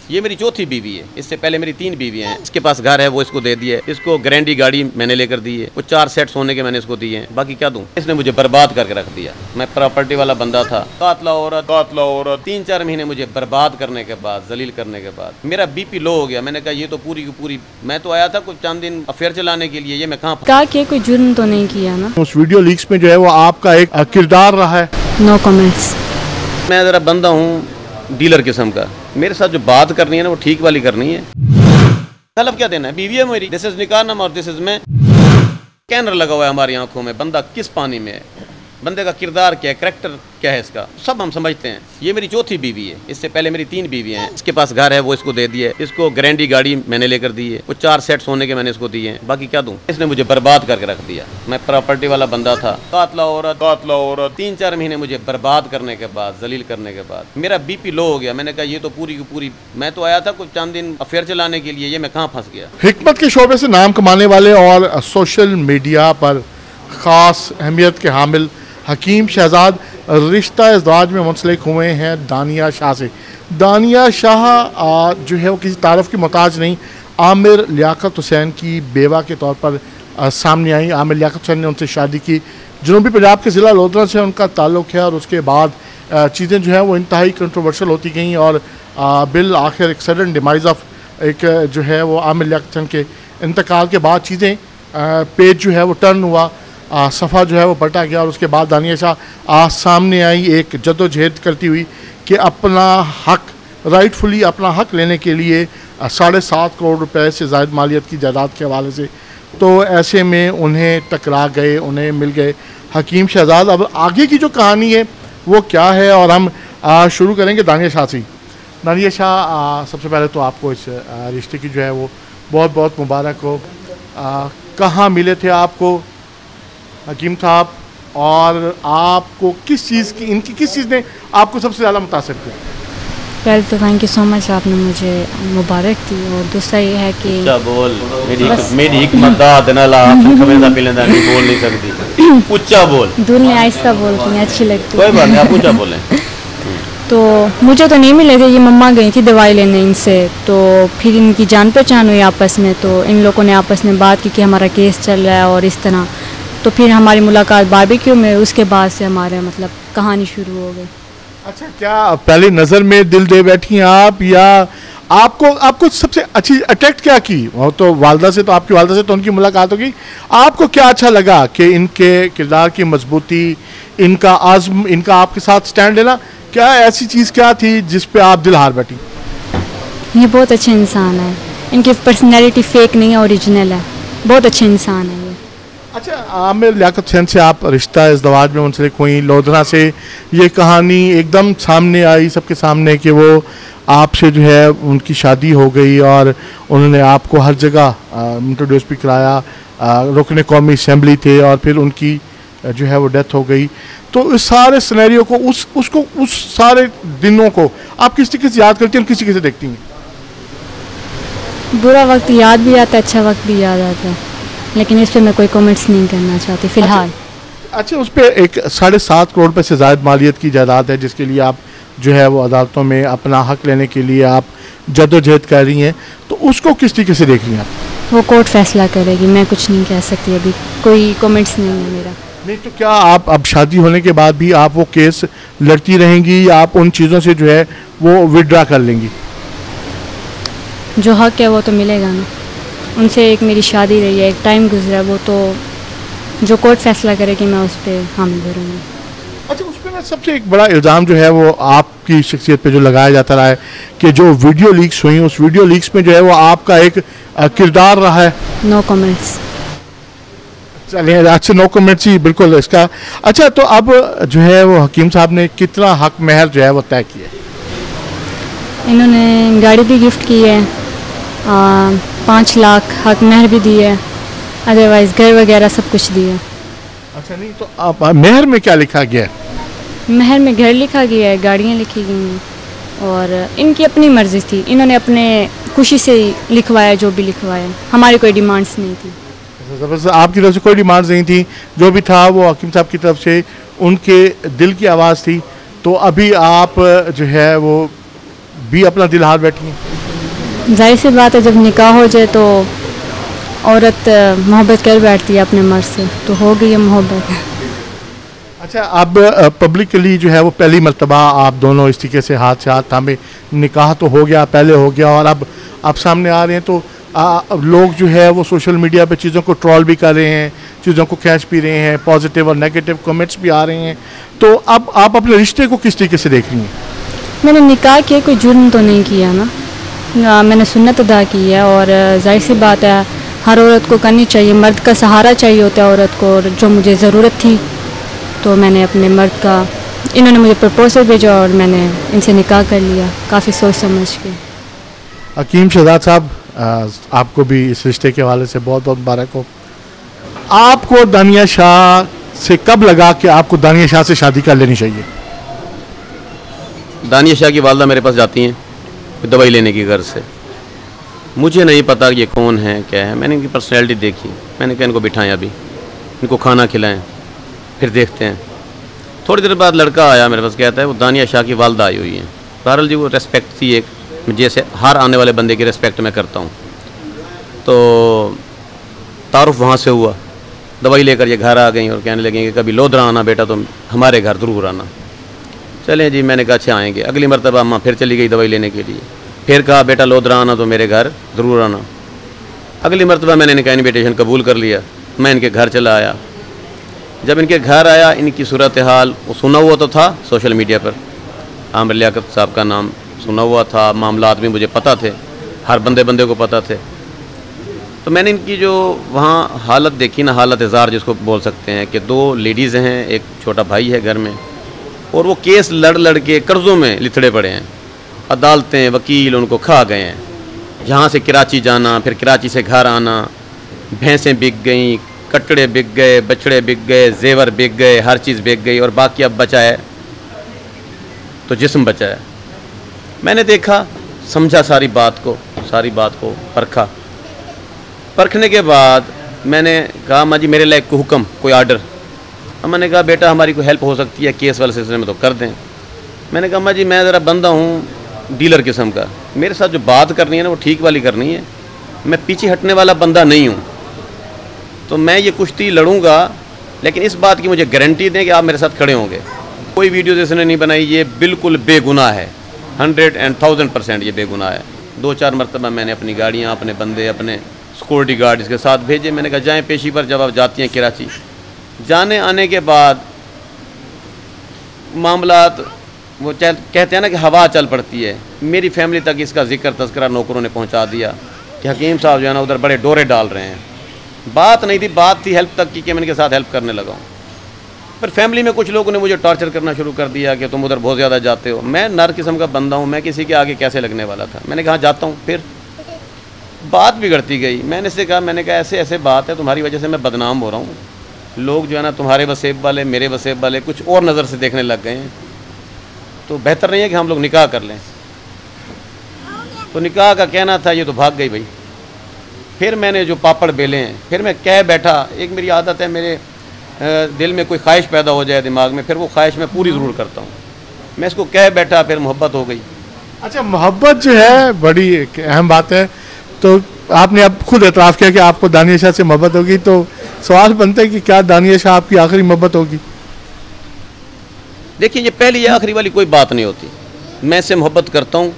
ये मेरी चौथी बीवी है। इससे पहले मेरी 3 बीवियां हैं। इसके पास घर है, वो इसको दे दिया है। इसको ग्रैंडी गाड़ी मैंने लेकर दी है। वो 4 सेट सोने के मैंने इसको दिए हैं। बाकी क्या दूं? इसने मुझे बर्बाद करके रख दिया। मैं प्रॉपर्टी वाला बंदा था। कातला औरत 3-4 महीने मुझे बर्बाद करने के बाद, जलील करने के बाद मेरा BP लो हो गया। मैंने कहा ये तो पूरी की पूरी, मैं तो आया था कुछ चंद दिन अफेयर चलाने के लिए, ये मैं कहाँ कहा कि कोई जुर्म तो नहीं किया ना। उस वीडियो लीक्स में जो है वो आपका एक किरदार रहा है। No comments. मैं ज़रा बंदा हूँ डीलर किस्म का। मेरे साथ जो बात करनी है ना वो ठीक वाली करनी है। तलब क्या देना है? बीवी है मेरी। दिस इज निकाहनामा और दिस इज मैं। स्कैनर लगा हुआ है हमारी आंखों में। बंदा किस पानी में है, बंदे का किरदार क्या है, करैक्टर क्या है, इसका सब हम समझते हैं। ये मेरी चौथी बीवी है। इससे पहले मेरी 3 बीवियां हैं। इसके पास घर है, वो इसको दे दिया है। इसको ग्रैंडी गाड़ी मैंने लेकर दी है। वो 4 सेट सोने के मैंने इसको दिए हैं। बाकी क्या दूं? इसने मुझे बर्बाद करके रख दिया। मैं प्रॉपर्टी वाला बंदा था। कातला औरत 3-4 महीने मुझे बर्बाद करने के बाद, जलील करने के बाद मेरा BP लो हो गया। मैंने कहा ये तो पूरी की पूरी, मैं तो आया था कुछ चंद दिन अफेयर चलाने के लिए, ये मैं कहाँ फंस गया। हिकमत के शोबे से नाम कमाने वाले और सोशल मीडिया पर ख़ास अहमियत के हामिल हकीम शहजाद रिश्ता इज़्वाज में मुंसलिक हुए हैं दानिया शाह से। दानिया शाह जो है वो किसी तारफ़ की मोहताज नहीं, आमिर लियाकत हुसैन की बेवा के तौर पर सामने आई। आमिर लियाकत हुसैन ने उनसे शादी की। जनूबी पंजाब के ज़िला लोधरा से उनका ताल्लुक़ है और उसके बाद चीज़ें जो है वो इंतहाई कंट्रोवर्शियल होती गई और बिल आखिर एक सडन डिमाइज़ ऑफ एक जो है वो आमिर लियाकत हुसैन के इंतकाल के बाद चीज़ें पेज जो है वो टर्न हुआ, सफ़ा जो है वो पलटा गया और उसके बाद दानिया शाह सामने आई एक जद्दोजहद करती हुई कि अपना हक, राइटफुली अपना हक लेने के लिए 7.5 करोड़ रुपए से ज़ायद मालियत की जायदाद के हवाले से। तो ऐसे में उन्हें टकरा गए, उन्हें मिल गए हकीम शहजाद। अब आगे की जो कहानी है वो क्या है और हम शुरू करेंगे दानिया शाह से। दानिया शाह, सबसे पहले तो आपको इस रिश्ते की जो है वो बहुत बहुत मुबारक हो। कहाँ मिले थे आपको हकीम साहब, और आपको किस चीज़ की, इनकी किस चीज़ ने आपको सबसे ज़्यादा मुतासर किया? पहले तो थैंक यू सो मच, आपने मुझे मुबारक दी। और दूसरा ये है कि बोल मेरी हिकमत बोल नहीं सकती। ऊंचा बोल। दूर में आहिस्ता बोलती हैं, अच्छी लगती है। कोई बात नहीं, आप ऊंचा बोलें। तो मुझे तो नहीं मिले थे, ये मम्मा गई थी दवाई लेने इनसे। तो फिर इनकी जान पहचान हुई आपस में। तो इन लोगों ने आपस में बात की कि हमारा केस चल रहा है और इस तरह। तो फिर हमारी मुलाकात बारबेक्यू में, उसके बाद से हमारे मतलब कहानी शुरू हो गई। अच्छा, क्या पहली नज़र में दिल दे बैठी आप, या आपको सबसे अच्छी अट्रैक्ट क्या की? वो तो वालदा से, तो आपकी वालदा से तो उनकी मुलाकात होगी। आपको क्या अच्छा लगा कि इनके किरदार की मजबूती, इनका आज़्म, इनका आपके साथ स्टैंड लेना, क्या ऐसी चीज़ क्या थी जिस पे आप दिल हार बैठी? ये बहुत अच्छे इंसान है। इनकी पर्सनैलिटी फेक नहीं है, ओरिजिनल है। बहुत अच्छे इंसान है ये। अच्छा, आमिर लियाकत हुसैन से आप रिश्ता इज़्वाज में मुंसलिक हुई। लोधरा से ये कहानी एकदम सामने आई सबके सामने कि वो आपसे जो है उनकी शादी हो गई और उन्होंने आपको हर जगह इंट्रोड्यूस भी कराया। रुकने कौमी असम्बली थे और फिर उनकी जो है वो डेथ हो गई। तो इस सारे सिनेरियो को, उस सारे दिनों को आप किस तरीके से याद करती हैं और किस तरीके से देखती हैं? बुरा वक्त याद भी आता है, अच्छा वक्त भी याद आता है, लेकिन इस पर मैं कोई कमेंट्स नहीं करना चाहती फ़िलहाल। अच्छा, उस पर एक 7.5 करोड़ रुपये से ज़ायद मालियत की जायदाद है जिसके लिए आप जो है वो अदालतों में अपना हक लेने के लिए आप जद्दोजहद कर रही हैं। तो उसको किस तरीके से देख रही हैं आप? वो कोर्ट फैसला करेगी, मैं कुछ नहीं कह सकती, अभी कोई कमेंट्स नहीं है मेरा। नहीं तो क्या आप अब शादी होने के बाद भी आप वो केस लड़ती रहेंगी या आप उन चीज़ों से जो है वो विड्रा कर लेंगी? जो हक है वो तो मिलेगा ना। उनसे एक मेरी शादी रही है, एक टाइम गुजरा, वो तो जो कोर्ट फैसला करेगी मैं उस पर हामिल भरूँगी। अच्छा, उस पर ना सबसे एक बड़ा इल्ज़ाम जो है वो आपकी शख्सियत पे जो लगाया जाता रहा है कि जो वीडियो लीक्स हुई, उस वीडियो लीक्स में जो है वो आपका एक किरदार रहा है। No comments. चलिए, अच्छा, नो कमेंट्स ही बिल्कुल इसका। अच्छा, तो अब जो है वो हकीम साहब ने कितना हक महर जो है वो तय किया? इन्होंने गाड़ी भी गिफ्ट की है, 5 लाख हक महर भी दी है, अदरवाइज़ घर वगैरह सब कुछ दिया। अच्छा, नहीं तो आप महर में क्या लिखा गया? महर में घर लिखा गया है, गाड़ियाँ लिखी गई हैं, और इनकी अपनी मर्ज़ी थी। इन्होंने अपने खुशी से लिखवाया जो भी लिखवाया, हमारी कोई डिमांड्स नहीं थी। बस आपकी तरफ से कोई डिमांड्स नहीं थी, जो भी था वो हकीम साहब की तरफ से उनके दिल की आवाज़ थी। तो अभी आप जो है वो भी अपना दिल हार बैठी हैं? जाहिर सी बात है, जब निकाह हो जाए तो औरत मोहब्बत कर बैठती है अपने मर्द से, तो हो गई है मोहब्बत। अच्छा, अब पब्लिकली जो है वो पहली मर्तबा आप दोनों इस तरीके से हाथ थामे, निकाह तो हो गया, पहले हो गया, और अब आप सामने आ रहे हैं, तो अब लोग जो है वो सोशल मीडिया पे चीज़ों को ट्रोल भी कर रहे हैं, चीज़ों को खींच भी रहे हैं, पॉजिटिव और नेगेटिव कमेंट्स भी आ रहे हैं, तो अब आप अपने रिश्ते को किस तरीके से देख रही हैं? मैंने निकाह किया, कोई जुर्म तो नहीं किया ना, मैंने सुन्नत अदा की है, और जाहिर सी बात है हर औरत को करनी चाहिए, मर्द का सहारा चाहिए होता है औरत को, और जो मुझे ज़रूरत थी तो मैंने अपने मर्द का, इन्होंने मुझे प्रपोजल भेजा और मैंने इनसे निकाह कर लिया, काफ़ी सोच समझ के। हकीम शहजाद साहब, आपको भी इस रिश्ते के हवाले से बहुत बहुत मुबारक हो। आपको दानिया शाह से कब लगा कि आपको दानिया शाह से शादी कर लेनी चाहिए? दानिया शाह की वालदा मेरे पास जाती हैं दवाई लेने की घर से, मुझे नहीं पता ये कौन है क्या है, मैंने इनकी पर्सनैलिटी देखी, मैंने कहा इनको बिठाएं, अभी इनको खाना खिलाएं, फिर देखते हैं। थोड़ी देर बाद लड़का आया मेरे पास, कहता है वो दानिया शाह की वालदा आई हुई है। बहरहाल जी वो रेस्पेक्ट थी एक, जैसे हर आने वाले बंदे की रेस्पेक्ट मैं करता हूँ, तो तारुफ वहाँ से हुआ। दवाई लेकर ये घर आ गई और कहने लगी कि कभी लोधरा आना बेटा, तो हमारे घर ज़रूर आना। चलें जी, मैंने कहा अच्छा आएंगे। अगली मरतबा अम्मा फिर चली गई दवाई लेने के लिए, फिर कहा बेटा लोधरा आना तो मेरे घर ज़रूर आना। अगली मरतबा मैंने इनका इन्विटेशन कबूल कर लिया, मैं इनके घर चला आया। जब इनके घर आया, इनकी सूरत हाल वो सुना हुआ तो था सोशल मीडिया पर, आमिर लियाकत साहब का नाम सुना हुआ था, मामलात भी मुझे पता थे, हर बंदे को पता थे। तो मैंने इनकी जो वहाँ हालत देखी ना, हालत इज़ार जिसको बोल सकते हैं, कि दो लेडीज़ हैं, एक छोटा भाई है घर में, और वो केस लड़ के कर्ज़ों में लिथड़े पड़े हैं, अदालतें वकील उनको खा गए हैं। यहाँ से कराची जाना, फिर कराची से घर आना, भैंसें बिक गई, कटड़े बिक गए, बछड़े बिक गए, जेवर बिक गए, हर चीज़ बिक गई, और बाकी अब बचा है तो जिस्म बचा है। मैंने देखा, समझा सारी बात को परखा। परखने के बाद मैंने कहा माँ जी मेरे लिए कोई हुक्म, कोई आर्डर। मैंने कहा बेटा हमारी कोई हेल्प हो सकती है केस वाले सिलसिले में तो कर दें। मैंने कहा माँ जी मैं ज़रा बंदा हूँ डीलर किस्म का, मेरे साथ जो बात करनी है ना वो ठीक वाली करनी है, मैं पीछे हटने वाला बंदा नहीं हूँ, तो मैं ये कुश्ती लड़ूंगा, लेकिन इस बात की मुझे गारंटी दें कि आप मेरे साथ खड़े होंगे। कोई वीडियो जिसने नहीं बनाई, ये बिल्कुल बेगुनाह है, 100% ये बेगुनाह है। 2-4 मरतबा मैंने अपनी गाड़ियाँ, अपने बंदे, अपने सिक्योरिटी गार्ड इसके साथ भेजे। मैंने कहा जाएँ पेशी पर। जब आप जाती हैं कराची, जाने आने के बाद मामलात वो कहते हैं ना कि हवा चल पड़ती है। मेरी फैमिली तक इसका जिक्र तस्करा नौकरों ने पहुंचा दिया कि हकीम साहब जो है ना उधर बड़े डोरे डाल रहे हैं। बात नहीं थी, बात थी हेल्प तक की कि मैं इनके साथ हेल्प करने लगा हूँ। पर फैमिली में कुछ लोगों ने मुझे टॉर्चर करना शुरू कर दिया कि तुम उधर बहुत ज़्यादा जाते हो। मैं नर किस्म का बंदा हूँ, मैं किसी के आगे कैसे लगने वाला था। मैंने कहा जाता हूँ। फिर बात बिगड़ती गई। मैंने इससे कहा, मैंने कहा ऐसे ऐसे बात है, तुम्हारी वजह से मैं बदनाम हो रहा हूँ, लोग जो है ना तुम्हारे वसेब वाले, मेरे वसेब वाले कुछ और नज़र से देखने लग गए हैं, तो बेहतर नहीं है कि हम लोग निकाह कर लें। तो निकाह का कहना था, ये तो भाग गई भाई। फिर मैंने जो पापड़ बेले हैं, फिर मैं कह बैठा। एक मेरी आदत है, मेरे दिल में कोई ख्वाहिश पैदा हो जाए दिमाग में, फिर वो ख्वाहिश मैं पूरी ज़रूर करता हूँ। मैं इसको कह बैठा, फिर मोहब्बत हो गई। अच्छा, मोहब्बत जो है बड़ी एक अहम बात है। तो आपने अब खुद एतराफ़ किया कि आपको दानिया शाह से मोहब्बत होगी, तो सवाल बनता है कि क्या दानिया शाह आपकी आखिरी मोहब्बत होगी? देखिए, ये पहली या आखिरी वाली कोई बात नहीं होती। मैं इससे मोहब्बत करता हूँ,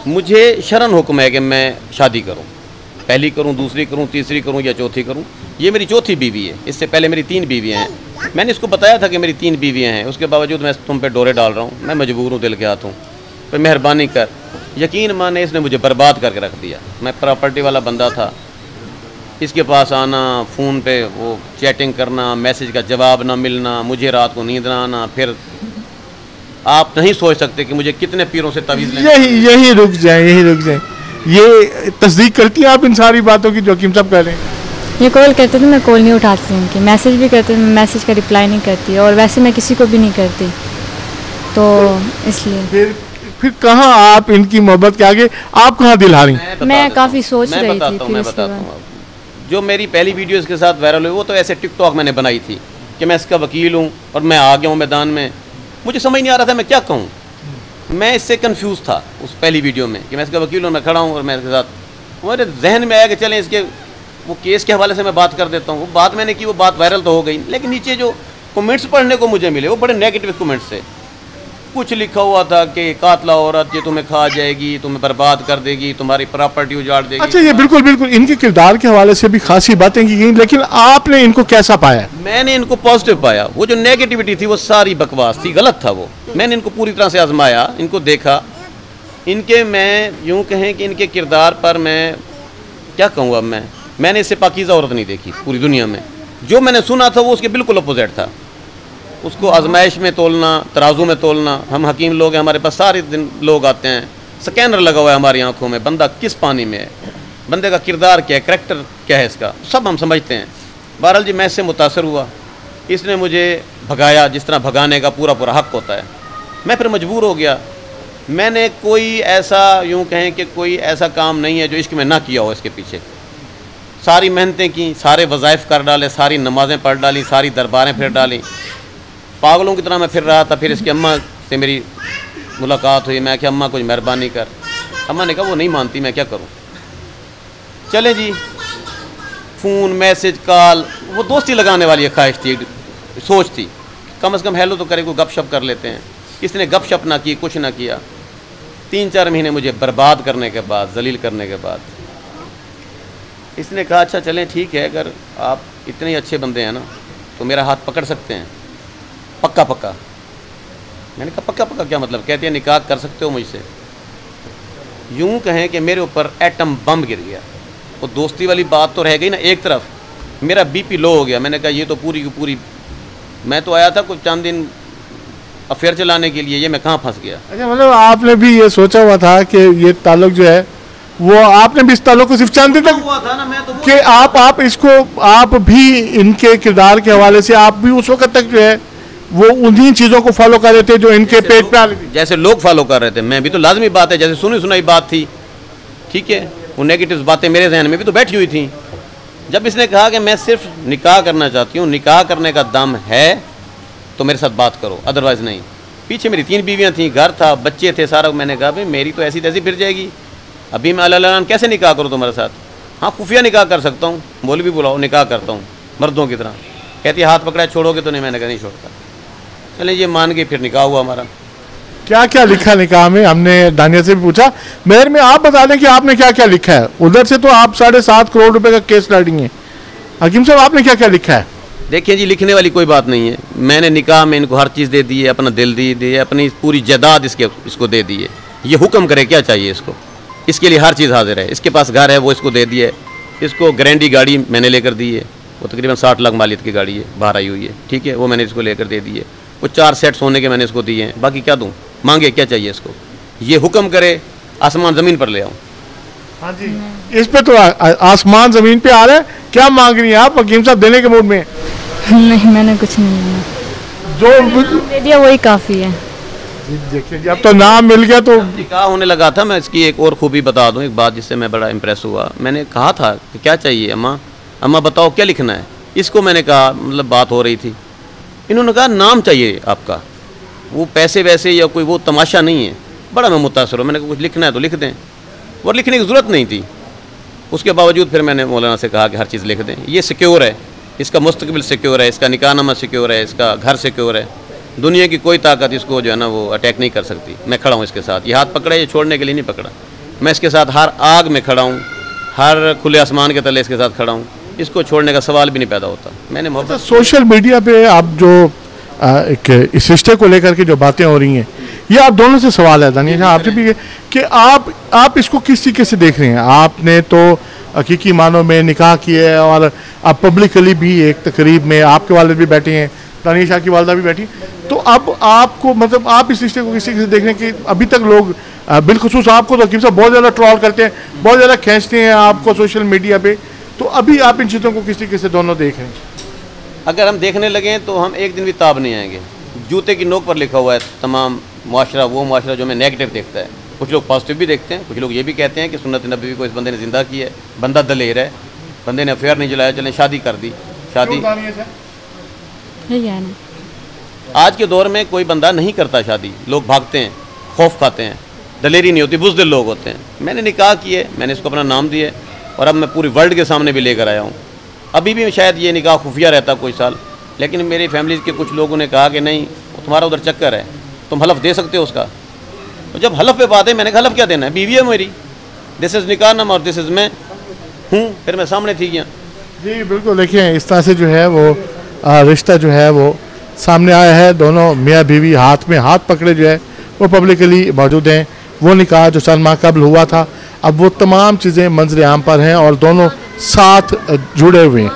मुझे शरन हुक्म है कि मैं शादी करूँ, पहली करूँ, दूसरी करूँ, तीसरी करूँ या चौथी करूँ। ये मेरी चौथी बीवी है। इससे पहले मेरी 3 बीवियाँ हैं। मैंने इसको बताया था कि मेरी 3 बीवियाँ हैं, उसके बावजूद मैं तुम पे डोरे डाल रहा हूँ। मैं मजबूर हूँ, दिल के हाथ हूँ, तो मेहरबानी कर। यकीन माने इसने मुझे बर्बाद करके रख दिया। मैं प्रॉपर्टी वाला बंदा था, इसके पास आना, फ़ोन पे वो चैटिंग करना, मैसेज का जवाब ना मिलना, मुझे रात को नींद ना आना। फिर आप नहीं सोच सकते कि मुझे कितने पीरों से तवीज़ लेना। यही रुक जाए। ये तस्दीक करती हैं आप इन सारी बातों की जो हकीम साहब कह रहे हैं? ये कॉल करते थे, मैं कॉल नहीं उठाती थी उनकी, मैसेज भी करते थे, मैं मैसेज का रिप्लाई नहीं करती, और वैसे मैं किसी को भी नहीं करती, तो इसलिए फिर कहाँ आप इनकी मोहब्बत के आगे आप कहाँ दिल हारी? मैं काफ़ी सोच रही थी। मैं बताता हूँ। जो मेरी पहली वीडियो इसके साथ वायरल हुई, वो तो ऐसे टिकटॉक मैंने बनाई थी कि मैं इसका वकील हूँ और मैं आ गया हूँ मैदान में। मुझे समझ नहीं आ रहा था मैं क्या कहूँ। मैं इससे कंफ्यूज था उस पहली वीडियो में कि मैं इसका वकील हूँ, मैं खड़ा हूँ और मैं इसके साथ, मेरे जहन में आया कि चलें इसके वो केस के हवाले से मैं बात कर देता हूँ। वो बात मैंने की, वो बात वायरल तो हो गई, लेकिन नीचे जो कमेंट्स पढ़ने को मुझे मिले वो बड़े नेगेटिव कमेंट्स थे। कुछ लिखा हुआ था कि कातला औरत ये तुम्हें खा जाएगी, तुम्हें बर्बाद कर देगी, तुम्हारी प्रॉपर्टी उजाड़ देगी। अच्छा, ये बिल्कुल बिल्कुल इनके किरदार के हवाले से भी खासी बातें की गई, लेकिन आपने इनको कैसा पाया? मैंने इनको पॉजिटिव पाया। वो जो नेगेटिविटी थी वो सारी बकवास थी, गलत था वो। मैंने इनको पूरी तरह से आजमाया, इनको देखा, इनके मैं यूँ कहें कि इनके किरदार पर मैं क्या कहूँ, अब मैंने इससे पाकीज़ा औरत नहीं देखी पूरी दुनिया में। जो मैंने सुना था वो उसके बिल्कुल अपोजिट था। उसको आजमाइश में तोलना, तराजू में तोलना, हम हकीम लोग हैं, हमारे पास सारे दिन लोग आते हैं, स्कैनर लगा हुआ है हमारी आंखों में, बंदा किस पानी में है, बंदे का किरदार क्या है, करैक्टर क्या है, इसका सब हम समझते हैं। बहरहाल जी, मैं इससे मुतासर हुआ, इसने मुझे भगाया जिस तरह भगाने का पूरा पूरा हक़ होता है। मैं फिर मजबूर हो गया। मैंने कोई ऐसा यूँ कहें कि कोई ऐसा काम नहीं है जो इश्क में ना किया हो। इसके पीछे सारी मेहनतें की, सारे वज़ाइफ कर डाले, सारी नमाज़ें पढ़ डाली, सारी दरबारें फिर डाली, पागलों की तरह मैं फिर रहा था। फिर इसकी अम्मा से मेरी मुलाकात हुई, मैं क्या अम्मा कुछ मेहरबानी कर। अम्मा ने कहा वो नहीं मानती, मैं क्या करूं। चले जी, फ़ोन, मैसेज, कॉल, वो दोस्ती लगाने वाली ख्वाहिश थी, सोच थी, कम से कम हेलो तो करे, कोई गपशप कर लेते हैं। इसने गपशप ना की, कुछ ना किया। 3-4 महीने मुझे बर्बाद करने के बाद, जलील करने के बाद, इसने कहा अच्छा चलें ठीक है, अगर आप इतने ही अच्छे बंदे हैं ना तो मेरा हाथ पकड़ सकते हैं, पक्का पक्का। मैंने कहा पक्का पक्का क्या मतलब? कहते हैं निकाह कर सकते हो मुझसे। यूं कहें कि मेरे ऊपर एटम बम गिर गया। वो दोस्ती वाली बात तो रह गई ना एक तरफ, मेरा बीपी लो हो गया। मैंने कहा ये तो पूरी की पूरी, मैं तो आया था कुछ चंद दिन अफेयर चलाने के लिए, ये मैं कहाँ फंस गया। अच्छा, मतलब आपने भी ये सोचा हुआ था कि ये ताल्लुक जो है वो आपने भी इस ताल्लुक को सिर्फ चंद दिन तक हुआ था ना, मैं तो कि आप इसको, आप भी इनके किरदार के हवाले से आप भी उस वक्त तक जो है वो उन्हीं चीज़ों को फॉलो कर रहे थे जो इनके पेट पे आ रही थी। जैसे लोग फॉलो कर रहे थे, मैं भी तो लाजमी बात है, जैसे सुनी सुनाई बात थी, ठीक है, वो नेगेटिव बातें मेरे जहन में भी तो बैठी हुई थी। जब इसने कहा कि मैं सिर्फ निकाह करना चाहती हूँ, निकाह करने का दम है तो मेरे साथ बात करो, अदरवाइज़ नहीं। पीछे मेरी 3 बीवियाँ थीं, घर था, बच्चे थे, सारा। मैंने कहा भाई मेरी तो ऐसी तैसी फिर जाएगी, अभी मैं अल्लाह कैसे निकाह करूँ तुम्हारे साथ? हाँ, खुफिया निकाह कर सकता हूँ, मौलवी बुलाओ, निकाह करता हूँ मर्दों की तरह। कहती हाथ पकड़ा, छोड़ोगे तो नहीं। मैंने कहा नहीं छोड़ता। चलें ये मान गई, फिर निकाह हुआ हमारा। क्या क्या लिखा निकाह में? हमने दानिया से भी पूछा। मेहर में आप बता दें कि आपने क्या क्या लिखा है। उधर से तो आप 7.5 करोड़ रुपए का केस लड़ेंगे। हकीम साहब, आपने क्या क्या लिखा है? देखिए जी, लिखने वाली कोई बात नहीं है। मैंने निकाह में इनको हर चीज़ दे दी है, अपना दिल दे दिए, अपनी पूरी जायदाद इसको दे दी है। ये हुक्म करे क्या चाहिए इसको, इसके लिए हर चीज़ हाजिर है। इसके पास घर है, वो इसको दे दिया है। इसको ग्रैंडी गाड़ी मैंने लेकर दी है, वो तकरीबन 60 लाख मालियत की गाड़ी है, बाहर आई हुई है, ठीक है, वो मैंने इसको लेकर दे दी है। वो 4 सेट सोने के मैंने इसको दिए हैं। बाकी क्या दूँ, मांगे क्या चाहिए इसको? ये हुक्म करे आसमान ज़मीन पर ले आऊँ। हाँ जी, इस पे तो आसमान ज़मीन पे आ रहा है। क्या मांग रही हैं आप? हकीम साहब देने के मूड में? नहीं, मैंने कुछ नहीं मांगा, जो दे दिया वही काफ़ी है। देखिए जी, अब तो नाम मिल गया तो निकाह होने लगा था। मैं इसकी एक और खूबी बता दूं, एक बात जिससे मैं बड़ा इम्प्रेस हुआ। मैंने कहा था कि क्या चाहिए अम्मा, अम्मा बताओ क्या लिखना है। इसको मैंने कहा, मतलब बात हो रही थी, इन्होंने कहा नाम चाहिए आपका, वो पैसे वैसे या कोई वो तमाशा नहीं है। बड़ा मैं मुतासर हूँ। मैंने कहा कुछ लिखना है तो लिख दें, और लिखने की ज़रूरत नहीं थी। उसके बावजूद फिर मैंने मौलाना से कहा कि हर चीज़ लिख दें। ये सिक्योर है, इसका मुस्तकबिल सिक्योर है, इसका निकाहनामा सिक्योर है, इसका घर सिक्योर है। दुनिया की कोई ताकत इसको जो है ना वो अटैक नहीं कर सकती। मैं खड़ा हूँ इसके साथ। ये हाथ पकड़ा, ये छोड़ने के लिए नहीं पकड़ा। मैं इसके साथ हर आग में खड़ा हूँ, हर खुले आसमान के तले इसके साथ खड़ा हूँ। इसको छोड़ने का सवाल भी नहीं पैदा होता। मैंने मोहब्बत। सोशल मीडिया पे आप जो एक इस रिश्ते को लेकर के जो बातें हो रही हैं, ये आप दोनों से सवाल है दानिया साहब आपसे भी कि आप इसको किस तरीके से देख रहे हैं? आपने तो हकीकी मानों में निकाह किया है और आप पब्लिकली भी एक तकरीब में आपके वालिद भी बैठे हैं, दानिया शाह की वालदा भी बैठी, तो अब आपको मतलब आप इस रिश्ते को किस तरीके से देख रहे हैं कि अभी तक लोग बिलखुसूस आपको तो हकीम साहब बहुत ज़्यादा ट्रॉल करते हैं, बहुत ज़्यादा खींचते हैं आपको सोशल मीडिया पे, तो अभी आप इन चीज़ों को किस तरीके से दोनों देख रहे हैं? अगर हम देखने लगे तो हम एक दिन भी ताब नहीं आएंगे। जूते की नोक पर लिखा हुआ है तमाम मुआशरा, वो मुआशरा जो हमें नेगेटिव देखता है। कुछ लोग पॉजिटिव भी देखते हैं, कुछ लोग ये भी कहते हैं कि सुन्नत नबी को इस बंदे ने ज़िंदा की है, बंदा दलेर है, बंदे ने अफेयर नहीं जलाया, चलें शादी कर दी। शादी यही है ना, आज के दौर में कोई बंदा नहीं करता शादी, लोग भागते हैं। खौफ खाते हैं, दलेरी नहीं होती, बुज़दिल लोग होते हैं। मैंने निकाह किए, मैंने इसको अपना नाम दिया और अब मैं पूरी वर्ल्ड के सामने भी लेकर आया हूँ। अभी भी शायद ये निकाह खुफिया रहता कोई साल, लेकिन मेरी फैमिली के कुछ लोगों ने कहा कि नहीं, तुम्हारा उधर चक्कर है, तुम हलफ दे सकते हो उसका। तो जब हलफ पे बात है, मैंने कहा हलफ क्या देना है, बीवी है मेरी, दिस इज़ निकाह नामा और दिस इज़ मैं हूँ, फिर मैं सामने थी गया। जी बिल्कुल, देखिए इस तरह से जो है वो रिश्ता जो है वो सामने आया है। दोनों मियाँ बीवी हाथ में हाथ पकड़े जो है वो पब्लिकली मौजूद हैं। वो निकाह जो चंद माह कबल हुआ था, अब वो तमाम चीज़ें मंजर आम पर हैं और दोनों साथ जुड़े हुए हैं।